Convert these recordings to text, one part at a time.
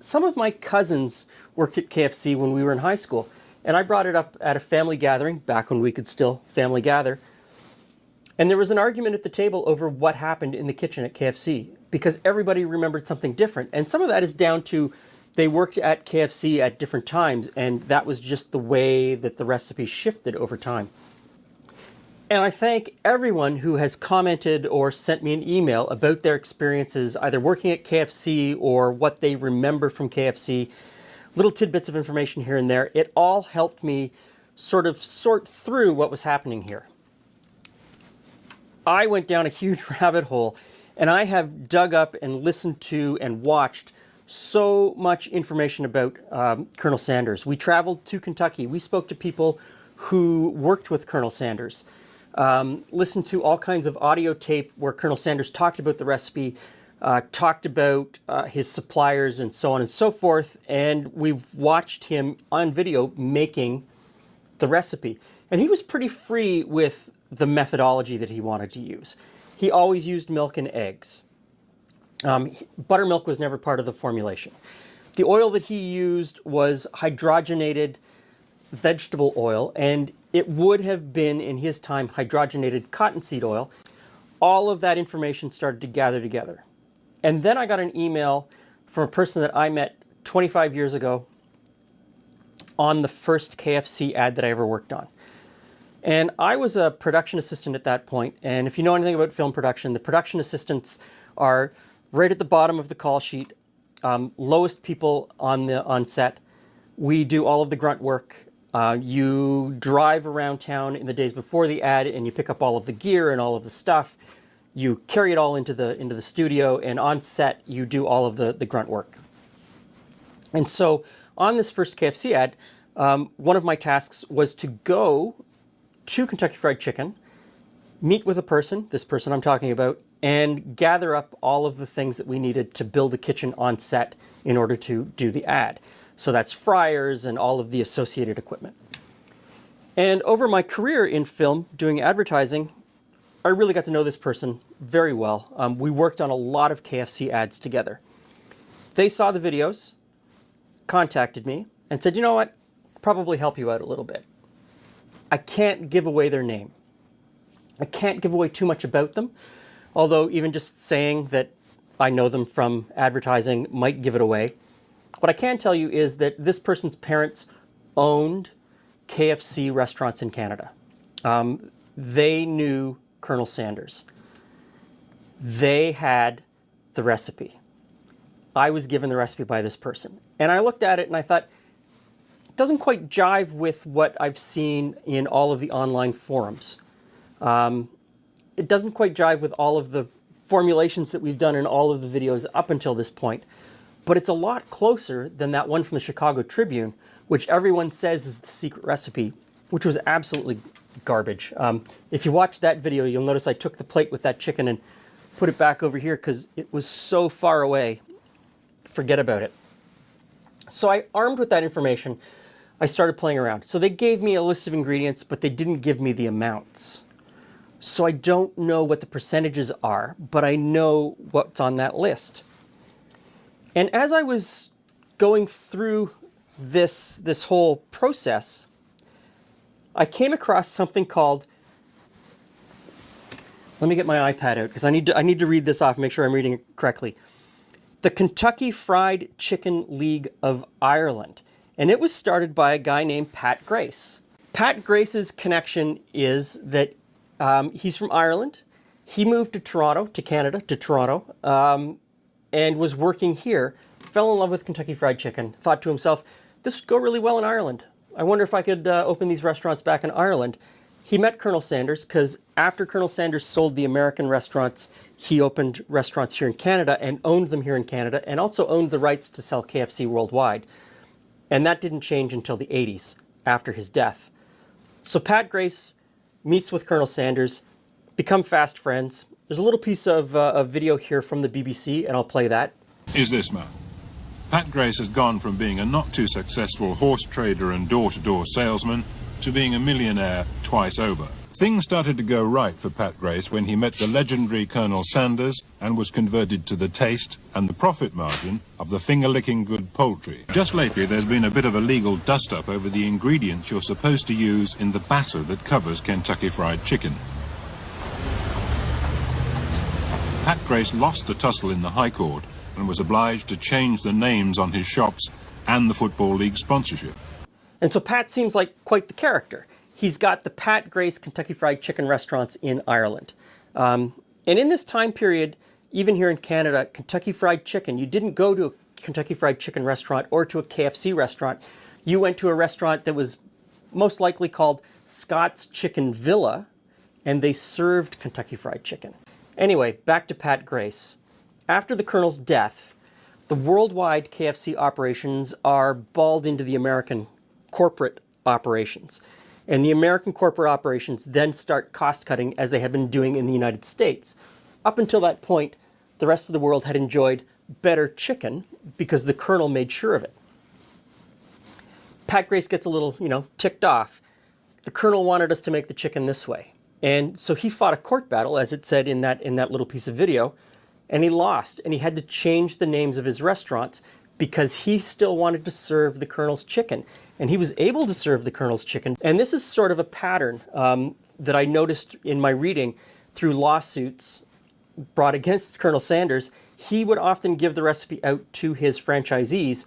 Some of my cousins worked at KFC when we were in high school, and I brought it up at a family gathering, back when we could still family gather. And there was an argument at the table over what happened in the kitchen at KFC, because everybody remembered something different. And some of that is down to they worked at KFC at different times, and that was just the way that the recipe shifted over time. And I thank everyone who has commented or sent me an email about their experiences either working at KFC or what they remember from KFC. Little tidbits of information here and there. It all helped me sort of sort through what was happening here. I went down a huge rabbit hole, and I have dug up and listened to and watched so much information about Colonel Sanders. We traveled to Kentucky. We spoke to people who worked with Colonel Sanders. Listened to all kinds of audio tape where Colonel Sanders talked about the recipe, talked about his suppliers and so on and so forth, and we've watched him on video making the recipe. And he was pretty free with the methodology that he wanted to use. He always used milk and eggs. Buttermilk was never part of the formulation. The oil that he used was hydrogenated vegetable oil, and it would have been, in his time, hydrogenated cottonseed oil. All of that information started to gather together. And then I got an email from a person that I met 25 years ago on the first KFC ad that I ever worked on. And I was a production assistant at that point. And if you know anything about film production, the production assistants are right at the bottom of the call sheet, lowest people on set. We do all of the grunt work. You drive around town in the days before the ad, and you pick up all of the gear and all of the stuff. You carry it all into the studio, and on set you do all of the grunt work. And so on this first KFC ad, one of my tasks was to go to Kentucky Fried Chicken, meet with a person, this person I'm talking about, and gather up all of the things that we needed to build a kitchen on set in order to do the ad. So that's fryers and all of the associated equipment. And over my career in film, doing advertising, I really got to know this person very well. We worked on a lot of KFC ads together. They saw the videos, contacted me, and said, you know what, probably help you out a little bit. I can't give away their name. I can't give away too much about them, although even just saying that I know them from advertising might give it away. What I can tell you is that this person's parents owned KFC restaurants in Canada. They knew Colonel Sanders. They had the recipe. I was given the recipe by this person. And I looked at it and I thought, it doesn't quite jive with what I've seen in all of the online forums. It doesn't quite jive with all of the formulations that we've done in all of the videos up until this point. But it's a lot closer than that one from the Chicago Tribune, which everyone says is the secret recipe, which was absolutely garbage. If you watch that video, you'll notice I took the plate with that chicken and put it back over here because it was so far away. Forget about it. So I, armed with that information, I started playing around. So they gave me a list of ingredients, but they didn't give me the amounts. So I don't know what the percentages are, but I know what's on that list. And as I was going through this whole process, I came across something called, let me get my iPad out because I need to read this off and make sure I'm reading it correctly. The Kentucky Fried Chicken League of Ireland. And it was started by a guy named Pat Grace. Pat Grace's connection is that he's from Ireland. He moved to Toronto, to Canada, to Toronto, and was working here, fell in love with Kentucky Fried Chicken, thought to himself, this would go really well in Ireland. I wonder if I could open these restaurants back in Ireland. He met Colonel Sanders because after Colonel Sanders sold the American restaurants, he opened restaurants here in Canada and owned them here in Canada and also owned the rights to sell KFC worldwide. And that didn't change until the 80s, after his death. So Pat Grace meets with Colonel Sanders, become fast friends. There's a little piece of video here from the BBC, and I'll play that. Is this man? Pat Grace has gone from being a not-too-successful horse trader and door-to-door salesman to being a millionaire twice over. Things started to go right for Pat Grace when he met the legendary Colonel Sanders and was converted to the taste and the profit margin of the finger-licking good poultry. Just lately, there's been a bit of a legal dust-up over the ingredients you're supposed to use in the batter that covers Kentucky Fried Chicken. Pat Grace lost a tussle in the High Court and was obliged to change the names on his shops and the Football League sponsorship. And so Pat seems like quite the character. He's got the Pat Grace Kentucky Fried Chicken restaurants in Ireland. And in this time period, even here in Canada, Kentucky Fried Chicken, you didn't go to a Kentucky Fried Chicken restaurant or to a KFC restaurant. You went to a restaurant that was most likely called Scott's Chicken Villa, and they served Kentucky Fried Chicken. Anyway, back to Pat Grace. After the Colonel's death, the worldwide KFC operations are balled into the American corporate operations. And the American corporate operations then start cost-cutting as they had been doing in the United States. Up until that point, the rest of the world had enjoyed better chicken because the Colonel made sure of it. Pat Grace gets a little, ticked off. The Colonel wanted us to make the chicken this way. And so he fought a court battle, as it said in that little piece of video, and he lost. And he had to change the names of his restaurants because he still wanted to serve the Colonel's chicken. And he was able to serve the Colonel's chicken. And this is sort of a pattern that I noticed in my reading through lawsuits brought against Colonel Sanders. He would often give the recipe out to his franchisees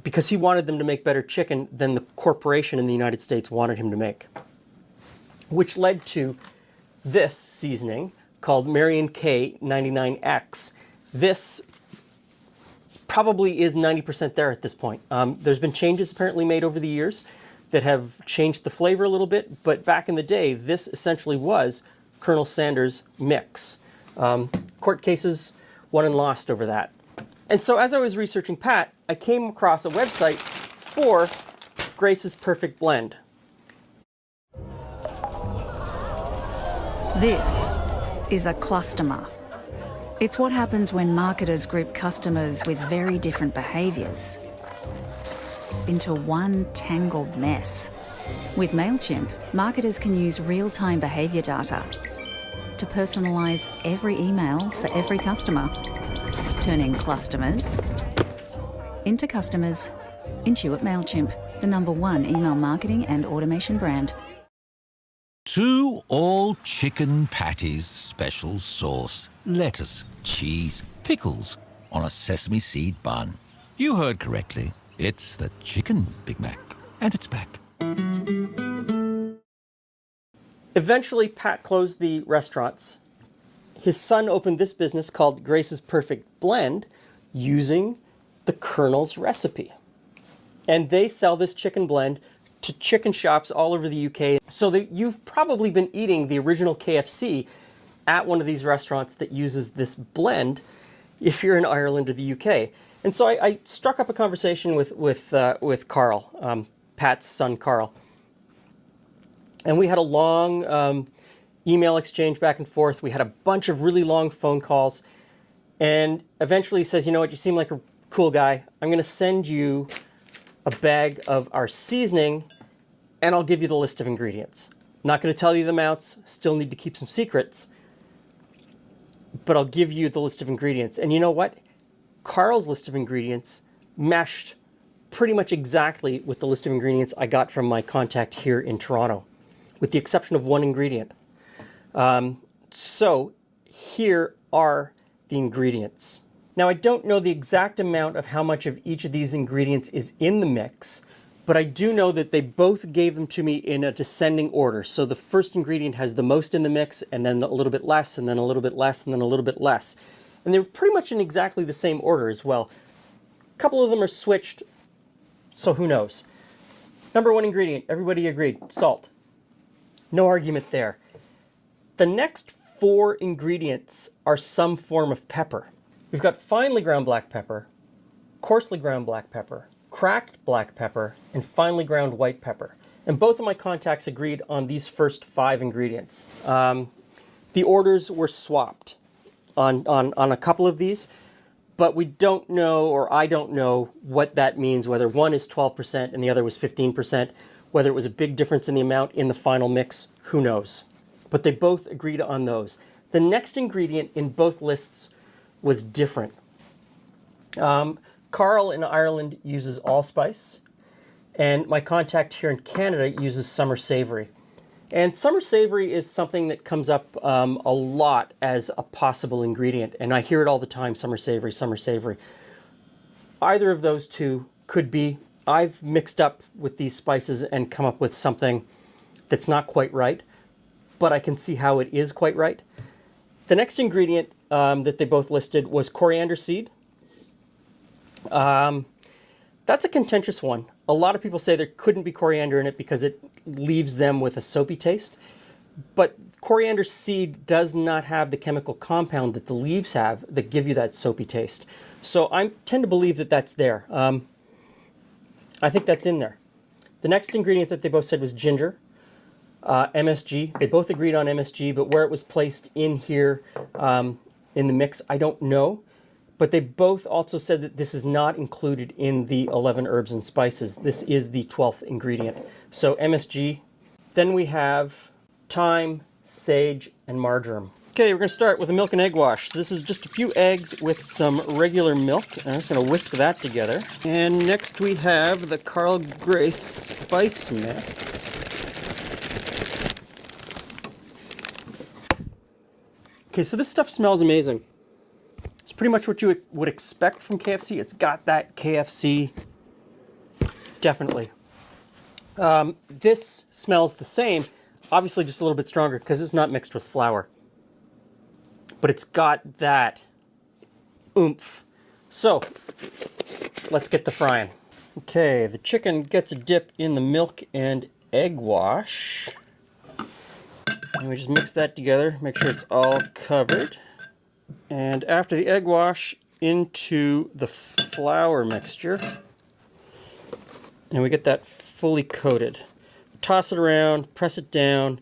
because he wanted them to make better chicken than the corporation in the United States wanted him to make. Which led to this seasoning called Marion K 99X. This probably is 90% there at this point. There's been changes apparently made over the years that have changed the flavor a little bit, but back in the day, this essentially was Colonel Sanders' mix. Court cases won and lost over that. And so as I was researching Pat, I came across a website for Grace's Perfect Blend. This is a cluster. It's what happens when marketers group customers with very different behaviours into one tangled mess. With MailChimp, marketers can use real-time behaviour data to personalise every email for every customer, turning customers into customers. Intuit MailChimp, the #1 email marketing and automation brand. 2 all-chicken patties, special sauce, lettuce, cheese, pickles on a sesame seed bun. You heard correctly. It's the Chicken Big Mac. And it's back. Eventually, Pat closed the restaurants. His son opened this business called Grace's Perfect Blend using the Colonel's recipe. And they sell this chicken blend to chicken shops all over the UK. So that you've probably been eating the original KFC at one of these restaurants that uses this blend if you're in Ireland or the UK. And so I struck up a conversation with Carl, Pat's son Carl. And we had a long email exchange back and forth. We had a bunch of really long phone calls. And eventually he says, you know what, you seem like a cool guy. I'm going to send you a bag of our seasoning, and I'll give you the list of ingredients. I'm not going to tell you the amounts, still need to keep some secrets, but I'll give you the list of ingredients. And you know what? Carl's list of ingredients meshed pretty much exactly with the list of ingredients I got from my contact here in Toronto, with the exception of one ingredient. So here are the ingredients. Now, I don't know the exact amount of how much of each of these ingredients is in the mix, but I do know that they both gave them to me in a descending order. So the first ingredient has the most in the mix, and then a little bit less, and then a little bit less, and then a little bit less. And they were pretty much in exactly the same order as well. A couple of them are switched, so who knows. #1 ingredient, everybody agreed, salt. No argument there. The next 4 ingredients are some form of pepper. We've got finely ground black pepper, coarsely ground black pepper, cracked black pepper, and finely ground white pepper. And both of my contacts agreed on these first 5 ingredients. The orders were swapped on a couple of these, but we don't know, or I don't know, what that means, whether one is 12% and the other was 15%, whether it was a big difference in the amount in the final mix, who knows. but they both agreed on those. The next ingredient in both lists was different. Carl in Ireland uses allspice, and my contact here in Canada uses summer savory. And summer savory is something that comes up a lot as a possible ingredient, and I hear it all the time, summer savory, summer savory. Either of those two could be. I've mixed up with these spices and come up with something that's not quite right, but I can see how it is quite right. The next ingredient that they both listed was coriander seed. That's a contentious one. A lot of people say there couldn't be coriander in it because it leaves them with a soapy taste. But coriander seed does not have the chemical compound that the leaves have that give you that soapy taste. So I tend to believe that that's there. I think that's in there. The next ingredient that they both said was ginger, MSG. They both agreed on MSG, but where it was placed in here in the mix, I don't know. But they both also said that this is not included in the 11 herbs and spices. This is the 12th ingredient. So MSG. Then we have thyme, sage, and marjoram. Okay, we're going to start with a milk and egg wash. This is just a few eggs with some regular milk. I'm just going to whisk that together. And next we have the Carl Gray spice mix. Okay, so this stuff smells amazing. It's pretty much what you would expect from KFC. It's got that KFC, definitely. This smells the same, obviously just a little bit stronger because it's not mixed with flour. But it's got that oomph. So, let's get to frying. Okay, the chicken gets a dip in the milk and egg wash. And we just mix that together, make sure it's all covered. And after the egg wash, into the flour mixture. And we get that fully coated. Toss it around, press it down,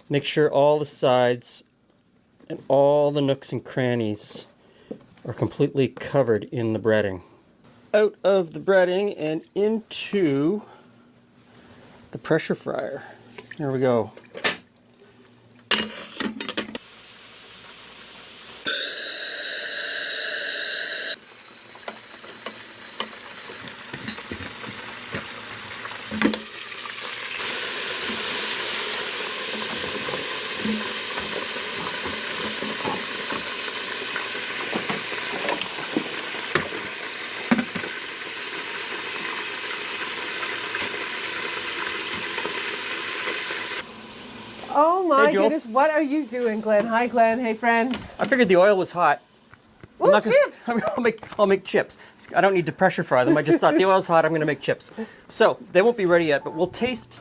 make sure all the sides and all the nooks and crannies are completely covered in the breading. Out of the breading and into the pressure fryer. There we go. Oh my Hey, Jules. goodness, what are you doing, Glenn? Hi, Glenn. Hey, friends. I figured the oil was hot. Ooh, Not chips! gonna, I'll make chips. I don't need to pressure fry them. I just thought the oil's hot. I'm going to make chips. So they won't be ready yet, but we'll taste.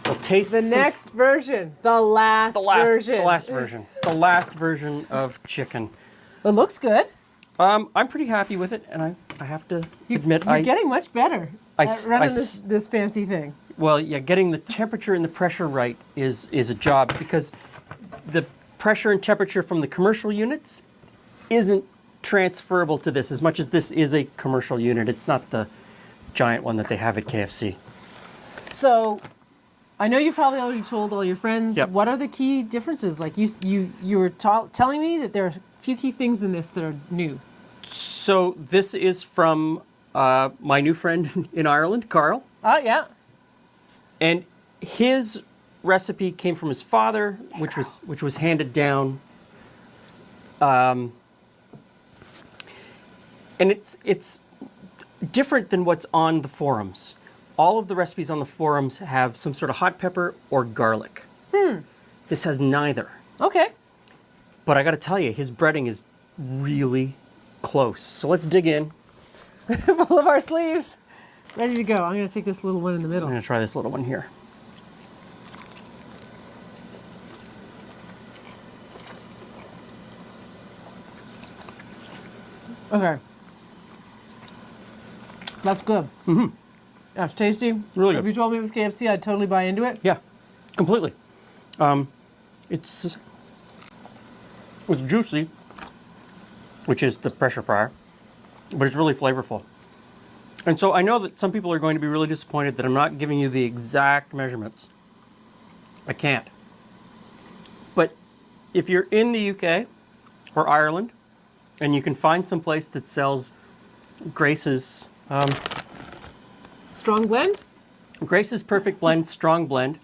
The next version. The last version. The last version. The last version of chicken. It looks good. I'm pretty happy with it, and I have to admit You're getting much better at running this fancy thing. Well, yeah, getting the temperature and the pressure right is a job, because the pressure and temperature from the commercial units isn't transferable to this as much as this is a commercial unit. It's not the giant one that they have at KFC. So, I know you've probably already told all your friends. Yep. What are the key differences? Like you were telling me that there are a few key things in this that are new. So this is from my new friend in Ireland, Carl. Oh, yeah. And his recipe came from his father, which was handed down. And it's different than what's on the forums. All of the recipes on the forums have some sort of hot pepper or garlic. This has neither. Okay. But I got to tell you, his breading is really close. So let's dig in. Full of our sleeves. Ready to go. I'm going to take this little one in the middle. I'm going to try this little one here. Okay. That's good. Mm-hmm. That's tasty. Really If good. you told me it was KFC, I'd totally buy into it. Yeah, completely. It's juicy, which is the pressure fryer, but it's really flavorful. And so I know that some people are going to be really disappointed that I'm not giving you the exact measurements. I can't. if you're in the UK or Ireland, and you can find some place that sells Grace's Strong blend? Grace's Perfect Blend Strong Blend,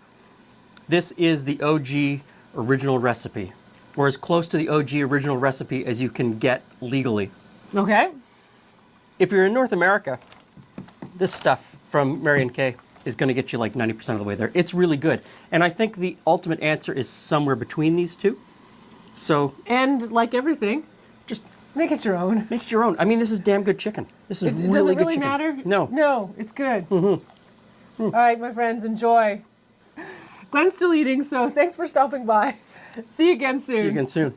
this is the OG original recipe, or as close to the OG original recipe as you can get legally. Okay. If you're in North America, this stuff from Mary & Kay is going to get you like 90% of the way there. It's really good. And I think the ultimate answer is somewhere between these two. So And like everything, just make it your own. make it your own. I mean, this is damn good chicken. This is really Does it good really chicken. matter? No. No, it's good. All right, my friends, enjoy. Glenn's still eating, so thanks for stopping by. See you again soon. See you again soon.